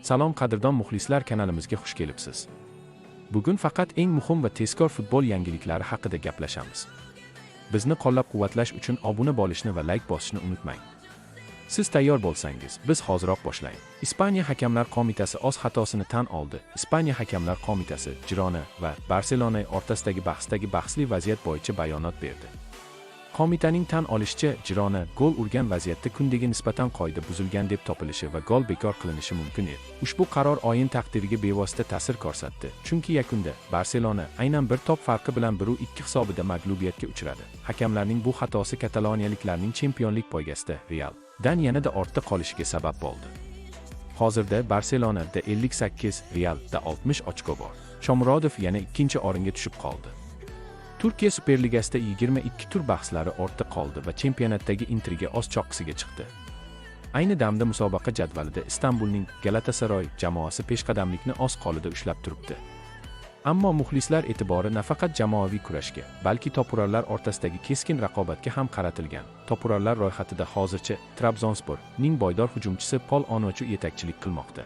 Salom qadrdon muxlislar, kanalimizga xush kelibsiz. Bugun faqat eng muhim va tezkor futbol yangiliklari haqida gaplashamiz. Bizni qo'llab-quvvatlash uchun obuna bo'lishni va like bosishni unutmang. Siz tayyor bo'lsangiz, biz hoziroq boshlaymiz. Ispaniya hakamlar qo'mitasi o'z xatosini tan oldi. Ispaniya hakamlar qo'mitasi Girona va Barselona o'rtasidagi bahsli vaziyat bo'yicha bayonot berdi. Qo'mitaning tan olishicha, Girona gol urgan vaziyatda kundaga nisbatan qoida buzilgan deb topilishi va gol bekor qilinishi mumkin edi. Ushbu qaror o'yin taqdiriga bevosita ta'sir ko'rsatdi, chunki yakunda Barselona aynan bir to'p farqi bilan 1-2 hisobida mag'lubiyatga uchradi. Hakamlarning bu xatosi kataloniyaliklarning chempionlik poygasida Real dan yanada ortda qolishiga sabab bo'ldi. Hozirda Barselonada 58, Realda 60 ochko bor. Shomurodov yana ikkinchi o'ringa tushib qoldi. Turkiya Superligasida 22 tur bahslari ortda qoldi va chempionatdagi intriga o'z choqqisiga chiqdi. Ayni damda musobaqa jadvalida Istanbulning Galatasaray jamoasi peshqadamlikni o'z qo'lida ushlab turibdi. Ammo muxlislar e'tibori nafaqat jamoaviy kurashga, balki to'purarlar o'rtasidagi keskin raqobatga ham qaratilgan. To'purarlar ro'yxatida hozircha Trabzonsporning boydor hujumchisi Pol Onochu yetakchilik qilmoqda.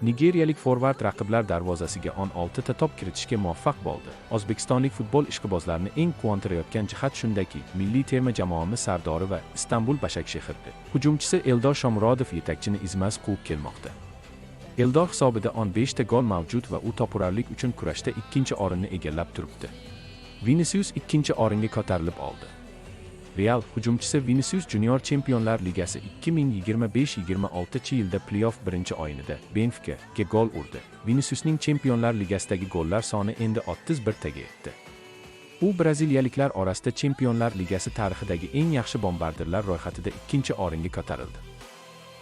Nigeriyalik forvard raqiblar darvozasiga 16 ta to'p kiritishga muvaffaq bo'ldi. O'zbekistonlik futbol ishqibozlarini eng quvontirayotgan jihat shundaki, milliy terma jamoamiz sardori va Istanbul Başakşehir'di. Hujumchisi Eldor Shomurodov yetakchini izmas quvib kelmoqda. Eldor hisobida 15 ta gol mavjud va u to'purarlik uchun kurashda ikkinchi o'rinni egallab turibdi. Vinicius ikkinchi o'ringa ko'tarilib oldi. Real hujumchisi Vinicius Junior Chempionlar Ligasi 2025-26 yilda play-off birinchi o'yinida Benfica gol urdi. Viniciusning Chempionlar Ligasidagi gollar soni endi 31 taga yetdi. U braziliyaliklar orasida Chempionlar Ligasi tarixidagi eng yaxshi bombardirlar ro'yxatida ikkinchi o'ringa ko'tarildi.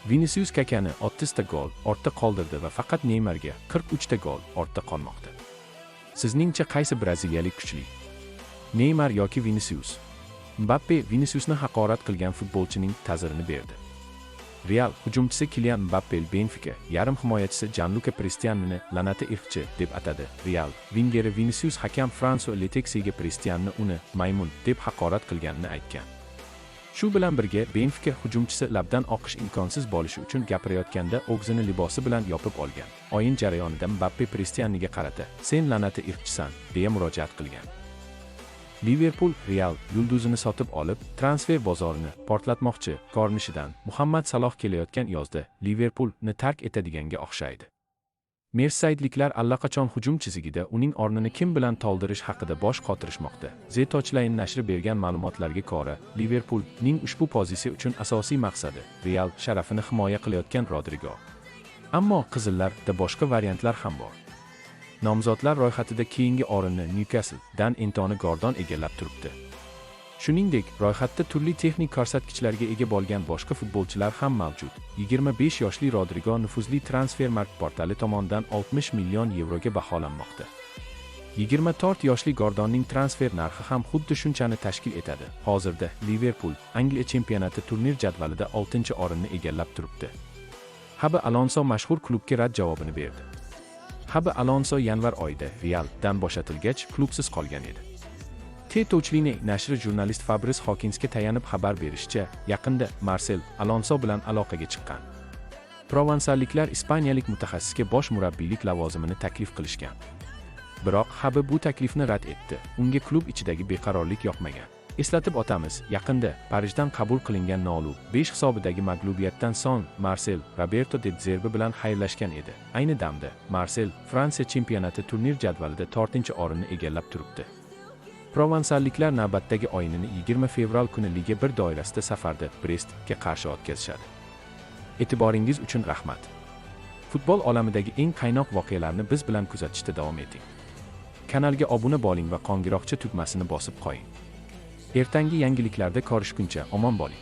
Vinicius Kakani 30 ta gol ortda qoldirdi va faqat Neymarga 43 ta gol ortda qolmoqda. Sizningcha qaysi braziliyalik kuchli? Neymar yoki Vinicius? Mbappe Viniciusni haqorat qilgan futbolchining ta'zirini berdi. Real hujumchisi Kylian Mbappe Benfica yarim himoyachisi Gianluca Prestianini la'nati irqchi deb atadi. Real vingeri Vinicius hakam Franso Letexiga Prestianni uni maymun deb haqorat qilganini aytgan. Shu bilan birga Benfica hujumchisi labdan oqish imkonsiz bo'lishi uchun gapirayotganda og'zini libosi bilan yopib olgan. O'yin jarayonida Mbappe Prestianiga qarata "Sen la'nati irqchisan" deya murojaat qilgan. Liverpool Real yulduzini sotib olib, transfer bozorini portlatmoqchi ko'rinishidan Muhammad Saloh kelayotgan yozda Liverpoolni tark etadiganga o'xshaydi. Merseydliklar allaqachon hujum chizigida uning o'rnini kim bilan to'ldirish haqida bosh qotirishmoqda. The Touchline nashri bergan ma'lumotlarga ko'ra, Liverpoolning ushbu pozitsiya uchun asosiy maqsadi Real sharafini himoya qilayotgan Rodrigo. Ammo qizillarda boshqa variantlar ham bor. Nomzodlar ro'yxatida keyingi o'rinni Newcastle dan Antoni Gordon egallab turibdi. Shuningdek, ro'yxatda turli texnik ko'rsatkichlarga ega bo'lgan boshqa futbolchilar ham mavjud. 25 yoshli Rodrigo nufuzli Transfermarkt portali tomonidan 60 million yevroga baholanmoqda. 24 yoshli Gordonning transfer narxi ham xuddi shunchani tashkil etadi. Hozirda Liverpool Angliya chempionati turnir jadvalida 6-o'rinni egallab turibdi. Xabi Alonso mashhur klubga rad javobini berdi. Xabi Alonso yanvar oyida Real dan bo'shatilgach klubsiz qolgan edi. The Touchline nashri jurnalist Fabrice Hawkinsga tayanib xabar berishicha, yaqinda Marcel Alonso bilan aloqaga chiqqan. Provansalliklar ispaniyalik mutaxassisga bosh murabbiylik lavozimini taklif qilishgan. Biroq Xabi bu taklifni rad etdi. Unga klub ichidagi beqarorlik yoqmagan. Eslatib o'tamiz, yaqinda Parijdan qabul qilingan Nolu 5 hisobidagi mag'lubiyatdan so'ng Marcel Roberto de Zerbi bilan xayrlashgan edi. Ayni damda Marcel Fransiya chempionati turnir jadvalida 4-o'rinni egallab turibdi. Provansalliklar navbatdagi o'yinini 20 fevral kuni Liga 1 doirasida safarda Brestga qarshi o'tkazishadi. E'tiboringiz uchun rahmat. Futbol olamidagi eng qaynoq voqealarni biz bilan kuzatishda davom eting. Kanalga obuna bo'ling va qo'ng'iroqcha tugmasini bosib qo'ying. Ertangi yangiliklarda ko'rishguncha omon bo'ling.